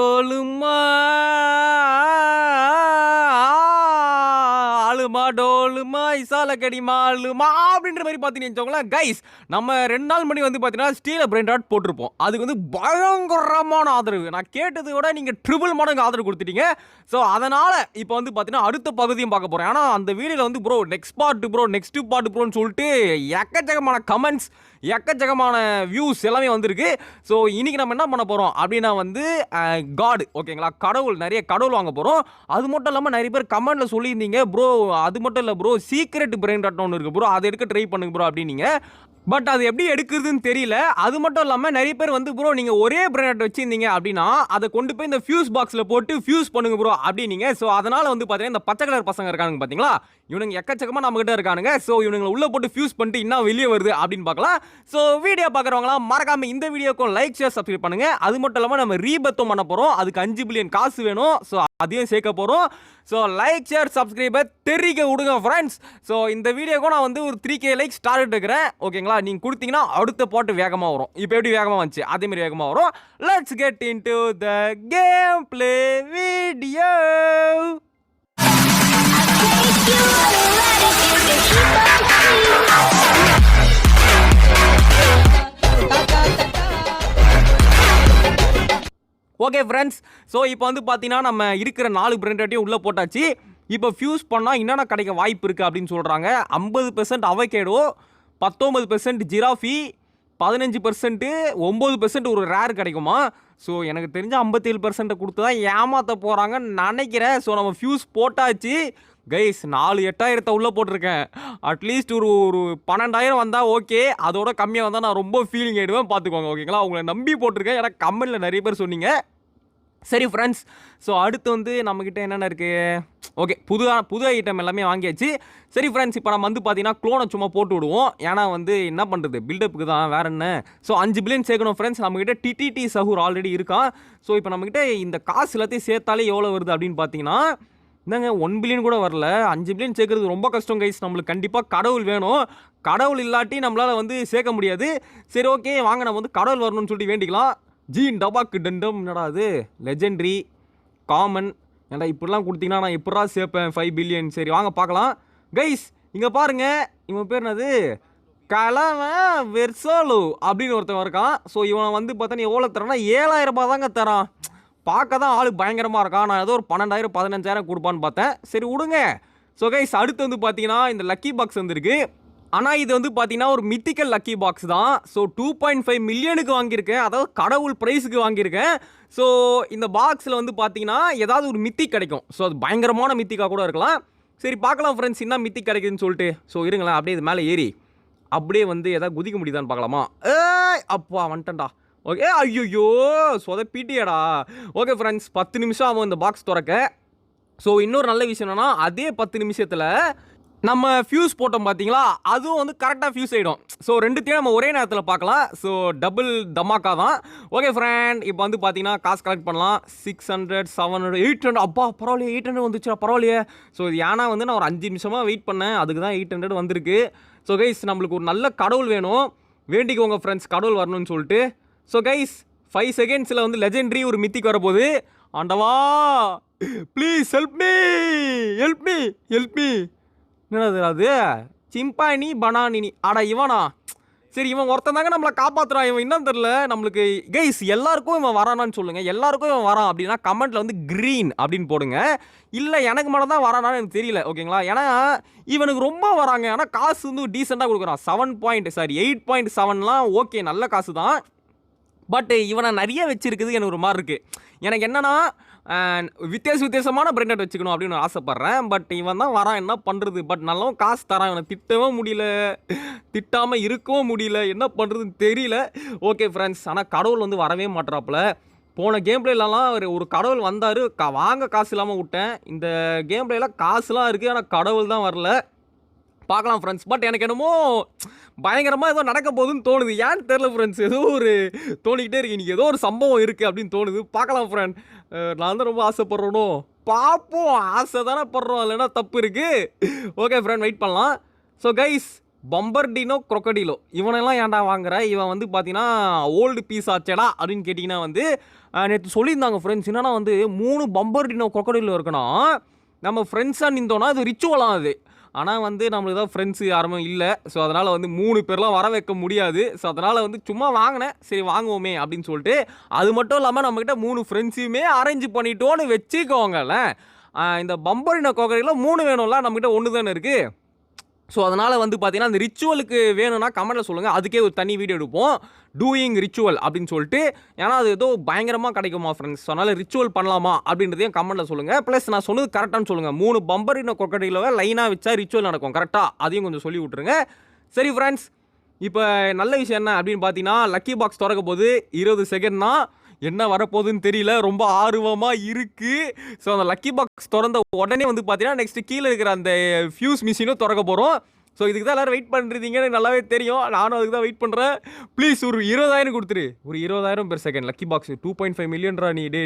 டோலுமா ஆளுமா டோலுமா இசால கடிமா ஆளுமா அப்படின்ற மாதிரி பார்த்தீங்கன்னா கைஸ் நம்ம 2 நாள் மணி வந்து பார்த்தீங்கன்னா ஸ்டீல பிரெயின் ராட் போட்டிருப்போம். அதுக்கு வந்து பயங்கரமான ஆதரவு. நான் கேட்டதை விட நீங்கள் ட்ரிபிள் மடங்கு ஆதரவு கொடுத்துட்டீங்க. ஸோ அதனால் இப்போ வந்து பார்த்தீங்கன்னா அடுத்த பகுதியும் பார்க்க போகிறேன். ஆனால் அந்த வீடியோவில் வந்து ப்ரோ நெக்ஸ்ட் பார்ட் ப்ரோன்னு சொல்லிட்டு எக்கச்சக்கமான கமெண்ட்ஸ் எக்கச்சக்கமான வியூஸ் எல்லாமே வந்திருக்கு. ஸோ இன்னைக்கு நம்ம என்ன பண்ண போகிறோம் அப்படின்னா வந்து காடு ஓகேங்களா, நிறைய கடவுள் வாங்க போகிறோம். அது மட்டும் இல்லாமல் நிறைய பேர் கமெண்ட்டில் சொல்லியிருந்தீங்க ப்ரோ, அது மட்டும் இல்லை ப்ரோ சீக்ரெட் பிரெயின் ராட் ஒன்று இருக்குது ப்ரோ, அதை எடுக்க ட்ரை பண்ணுங்க ப்ரோ அப்படின்னீங்க. பட் அது எப்படி எடுக்குதுன்னு தெரியல. அது மட்டும் இல்லாமல் நிறைய பேர் வந்து ப்ரோ நீங்கள் ஒரே பிரெயின் ராட் வச்சுருந்தீங்க அப்படின்னா அதை கொண்டு போய் இந்த ஃபியூஸ் பாக்ஸில் போட்டு ஃபியூஸ் பண்ணுங்க ப்ரோ அப்படின்னீங்க. ஸோ அதனால் வந்து பார்த்தீங்கன்னா இந்த பச்சை கலர் பசங்க இருக்கானுங்க பார்த்தீங்களா, இவனுங்க எக்கச்சக்கமாக நம்மகிட்ட இருக்கானுங்க. ஸோ இவனுங்களை உள்ளே போட்டு ஃபியூஸ் பண்ணிட்டு இன்னும் வெளியே வருது அப்படின்னு பார்க்கலாம். ஸோ வீடியோ பார்க்குறவங்களாம் மறக்காமல் இந்த வீடியோக்கும் லைக் ஷேர் சப்ஸ்கிரைப் பண்ணுங்க. அது மட்டும் இல்லாமல் நம்ம ரீபத்தும் பண்ண போகிறோம். அதுக்கு 5 பில்லியன் காசு வேணும். ஸோ அதையும் சேர்க்க போகிறோம். ஸோ லைக் ஷேர் சப்ஸ்கிரைபர் தெரிவிக்க விடுங்க ஃப்ரெண்ட்ஸ். ஸோ இந்த வீடியோக்கும் நான் வந்து ஒரு 3K லைக் ஸ்டார்ட் இருக்கிறேன் ஓகேங்களா. நீங்கள் கொடுத்தீங்கன்னா அடுத்த பாட்டு வேகமாக வரும். இப்போ எப்படி வேகமாக வந்துச்சு அதேமாரி வேகமாக வரும். Let's get into the game play video. Okay friends, so இப்போ வந்து பார்த்தீங்கன்னா நம்ம இருக்கிற 4 பிரெயின் ராட்டையும் உள்ளே போட்டாச்சு. இப்போ ஃபியூஸ் பண்ணால் என்னென்ன கிடைக்க வாய்ப்பு இருக்குது அப்படின்னு சொல்கிறாங்க. 50% அவகேடோ, 19% ஜிராஃபி, 15% 9% ஒரு ரேர் கிடைக்குமா. ஸோ எனக்கு தெரிஞ்ச 57% கொடுத்து தான் ஏமாற்ற போகிறாங்கன்னு நினைக்கிறேன். ஸோ நம்ம ஃபியூஸ் போட்டாச்சு கைஸ். 4,800 உள்ளே போட்டிருக்கேன். அட்லீஸ்ட் ஒரு 12,000 வந்தால் ஓகே, அதோட கம்மியாக வந்தால் நான் ரொம்ப ஃபீலிங் ஆகிடுவேன் பார்த்துக்கோங்க ஓகேங்களா. உங்களை நம்பி போட்டிருக்கேன், ஏன்னா கமெண்ட்டில் நிறைய பேர் சொன்னீங்க. சரி ஃப்ரெண்ட்ஸ், ஸோ அடுத்து வந்து நம்மக்கிட்ட என்னென்ன இருக்குது. ஓகே, புது ஐட்டம் எல்லாமே வாங்கியாச்சு. சரி ஃப்ரெண்ட்ஸ், இப்போ நம்ம வந்து பார்த்தீங்கன்னா க்ளோனை சும்மா போட்டு விடுவோம். ஏன்னா வந்து என்ன பண்ணுறது, பில்டப்புக்கு தான், வேறு என்ன. ஸோ 5 பில்லியன் சேர்க்கணும் ஃப்ரெண்ட்ஸ். நம்மக்கிட்ட டிடிடி சஹூர் ஆல்ரெடி இருக்கான். ஸோ இப்போ நம்மக்கிட்ட இந்த காசு எல்லாத்தையும் சேர்த்தாலே எவ்வளோ வருது அப்படின்னு பார்த்தீங்கன்னா என்னங்க 1 பில்லியன் கூட வரல. 5 பில்லியன் சேர்க்கறது ரொம்ப கஷ்டம் கைஸ். நம்மளுக்கு கண்டிப்பாக கடவுள் வேணும். கடவுள் இல்லாட்டி நம்மளால் வந்து சேர்க்க முடியாது. சரி ஓகே வாங்க, நம்ம வந்து கடவுள் வரணும்னு சொல்லிட்டு வேண்டிக்கலாம். ஜீன் டபாக்கு டண்டம் என்னடா அது, லெஜெண்ட்ரி காமன், ஏன்டா இப்படிலாம் கொடுத்தீங்கன்னா நான் எப்படா சேர்ப்பேன் 5 பில்லியன். சரி வாங்க பார்க்கலாம் கைஸ். இங்கே பாருங்கள், இவன் பேர் என்னது, கலவன் வெர்சோலு அப்படின்னு ஒருத்தன் இருக்கான். ஸோ இவன் வந்து பார்த்தோன்னா எவ்வளோ தரான்னா 7,000 ரூபாய் தாங்க தரான். பார்க்க தான் ஆளு பயங்கரமாக இருக்கான். நான் ஏதோ ஒரு 12,000 15,000 கொடுப்பான்னு பார்த்தேன். சரி விடுங்க. ஸோ கைஸ் அடுத்து வந்து பார்த்தீங்கன்னா இந்த லக்கி பாக்ஸ் வந்துருக்கு. ஆனால் இது வந்து பார்த்தீங்கன்னா ஒரு மித்திக்கல் லக்கி பாக்ஸ் தான். ஸோ 2.5 மில்லியனுக்கு வாங்கியிருக்கேன், அதாவது கடவுள் ப்ரைஸுக்கு வாங்கியிருக்கேன். ஸோ இந்த பாக்ஸில் வந்து பார்த்தீங்கன்னா ஏதாவது ஒரு மித்திக் கிடைக்கும். ஸோ அது பயங்கரமான மித்திக்காக கூட இருக்கலாம். சரி பார்க்கலாம் ஃப்ரெண்ட்ஸ், என்ன மித்திக் கிடைக்குதுன்னு சொல்லிட்டு. ஸோ இருங்களேன், அப்படியே இது மேலே ஏறி அப்படியே வந்து எதாவது குதிக்க முடியுதான்னு பார்க்கலாமா. அப்பா வந்துட்டேன்டா. ஓகே, ஐயோ சொதப்பிட்டியாடா. ஓகே ஃப்ரெண்ட்ஸ், 10 நிமிஷம் ஆகும் இந்த பாக்ஸ் திறக்க. ஸோ இன்னொரு நல்ல விஷயம் என்னன்னா, அதே 10 நிமிஷத்தில் நம்ம ஃபியூஸ் போட்டோம் பார்த்தீங்களா, அதுவும் வந்து கரெக்டாக ஃபியூஸ் ஆகிடும். ஸோ ரெண்டுத்தையும் நம்ம ஒரே நேரத்தில் பார்க்கலாம். ஸோ டபுள் தமாக்கா தான். ஓகே ஃப்ரெண்ட், இப்போ வந்து பார்த்தீங்கன்னா காசு கலெக்ட் பண்ணலாம். 600 700 800. அப்பா பரவாயில்லையே, 800 வந்துச்சுடா, பரவாயில்லையே. ஸோ இது ஏன்னா வந்து நான் ஒரு 5 நிமிஷமாக வெயிட் பண்ணேன், அதுக்கு தான் 800 வந்திருக்கு. ஸோ கைஸ் நம்மளுக்கு ஒரு நல்ல கடவுள் வேணும். வேண்டிக்கோங்க ஃப்ரெண்ட்ஸ், கடவுள் வரணும்னு சொல்லிட்டு. ஸோ கைஸ் 5 செகண்ட்ஸில் வந்து லெஜெண்டரி ஒரு மித்திக்கு வரப்போகுது. ஆண்டவா ப்ளீஸ் ஹெல்ப் மீ. என்னது அது, சிம்பானி பனானினி. ஆடா இவனா, சரி இவன் ஒருத்தன் தாங்க நம்மளை காப்பாற்றுறான். இவன் என்னன்னு தெரில நம்மளுக்கு. கைஸ் எல்லாருக்கும் இவன் வரானான்னு சொல்லுங்கள். எல்லாருக்கும் இவன் வரான் அப்படின்னா கமெண்ட்டில் வந்து க்ரீன் அப்படின்னு போடுங்க. இல்லை எனக்கு மட்டும் தான் வரானான்னு எனக்கு தெரியல ஓகேங்களா. ஏன்னா இவனுக்கு ரொம்ப வராங்க. ஆனால் காசு வந்து டீசெண்டாக கொடுக்குறான். 8.7லாம் ஓகே, நல்ல காசு தான். பட் இவனை நிறைய வச்சிருக்குது எனக்கு ஒரு மாதிரி இருக்குது. எனக்கு என்னன்னா வித்தியாசமான பிரெயின் ராட் வச்சுக்கணும் அப்படின்னு ஆசைப்பட்றேன். பட் இவன் தான் வரான், என்ன பண்ணுறது. பட் நல்லாவும் காசு தரான். இவனை திட்டவும் முடியல, திட்டாமல் இருக்கவும் முடியல, என்ன பண்ணுறதுன்னு தெரியல. ஓகே ஃப்ரெண்ட்ஸ், ஆனால் கடவுள் வந்து வரவே மாட்டுறாப்புல. போன கேம் பிளேலலாம் ஒரு கடவுள் வந்தார், வாங்க காசு இல்லாமல் விட்டேன். இந்த கேம் பிளேலாம் காசுலாம் இருக்குது, ஆனால் கடவுள் தான் வரல. பார்க்கலாம் ஃப்ரெண்ட்ஸ். பட் எனக்கு என்னமோ பயங்கரமாக ஏதோ நடக்க போகுதுன்னு தோணுது. ஏன்னு தெரில ஃப்ரெண்ட்ஸ், ஏதோ ஒரு தோணிக்கிட்டே இருக்கு. இன்றைக்கி ஏதோ ஒரு சம்பவம் இருக்குது அப்படின்னு தோணுது. பார்க்கலாம் ஃப்ரெண்ட். நான் தான் ரொம்ப ஆசைப்பட்றேனோ, பார்ப்போம். ஆசை தானே படுறோம், இல்லைன்னா தப்பு இருக்குது. ஓகே ஃப்ரெண்ட், வெயிட் பண்ணலாம். ஸோ கைஸ் பம்பர்டினோ crocodilo இவனெல்லாம் ஏன்டா வாங்குற, இவன் வந்து பார்த்தீங்கன்னா ஓல்டு பீஸ் ஆச்சேடா அப்படின்னு கேட்டிங்கன்னா வந்து நேற்று சொல்லியிருந்தாங்க ஃப்ரெண்ட்ஸ். என்னன்னா வந்து 3 பம்பர் டினோ crocodile இருக்குன்னா நம்ம ஃப்ரெண்ட்ஸாக நின்றோன்னா அது ரிச்சுவலாம் அது. ஆனால் வந்து நம்மளுக்கு தான் ஃப்ரெண்ட்ஸு யாருமே இல்லை. ஸோ அதனால் வந்து 3 பேர்லாம் வர வைக்க முடியாது. ஸோ அதனால் வந்து சும்மா வாங்கினேன், சரி வாங்குவோமே அப்படின்னு சொல்லிட்டு. அது மட்டும் இல்லாமல் நம்மக்கிட்ட 3 ஃப்ரெண்ட்ஸையுமே அரேஞ்ச் பண்ணிட்டோன்னு வச்சுக்கோங்களேன். இந்த பம்பரின கோகரையில் 3 வேணும்ல, நம்மக்கிட்ட 1 தானே இருக்குது. ஸோ அதனால் வந்து பார்த்தீங்கன்னா அந்த ரிச்சுவலுக்கு வேணும்னா கமெண்ட்டில் சொல்லுங்கள். அதுக்கே ஒரு தனி வீடியோ எடுப்போம், டூயிங் ரிச்சுவல் அப்படின்னு சொல்லிட்டு. ஏன்னா அது ஏதோ பயங்கரமாக கிடைக்குமா ஃப்ரெண்ட்ஸ். ஸோ அதனால் ரிச்சுவல் பண்ணலாமா அப்படின்றதையும் கமெண்ட்டில் சொல்லுங்கள். ப்ளஸ் நான் சொன்னது கரெக்டானு சொல்லுங்கள். 3 பம்பரின கொக்கடையில் லைனாக வச்சா ரிச்சுவல் நடக்கும் கரெக்டாக, அதையும் கொஞ்சம் சொல்லி விட்ருங்க. சரி ஃப்ரெண்ட்ஸ், இப்போ நல்ல விஷயம் என்ன அப்படின்னு பார்த்தீங்கன்னா லக்கி பாக்ஸ் திறக்க போது 20 செகண்ட் தான். என்ன வரப்போகுதுன்னு தெரியல, ரொம்ப ஆர்வமாக இருக்குது. ஸோ அந்த லக்கி பாக்ஸ் திறந்த உடனே வந்து பார்த்தீங்கன்னா நெக்ஸ்ட்டு கீழே இருக்கிற அந்த ஃபியூஸ் மிஷினும் திறக்க போகிறோம். ஸோ இதுக்கு தான் எல்லோரும் வெயிட் பண்ணுறீங்கன்னு நல்லாவே தெரியும். நானும் அதுக்கு தான் வெயிட் பண்ணுறேன். ப்ளீஸ் ஒரு 20,000 கொடுத்துரு. ஒரு 20,000 பெர் செகண்ட் லக்கி பாக்ஸ் 2.5 மில்லியன்ரா நீ. டே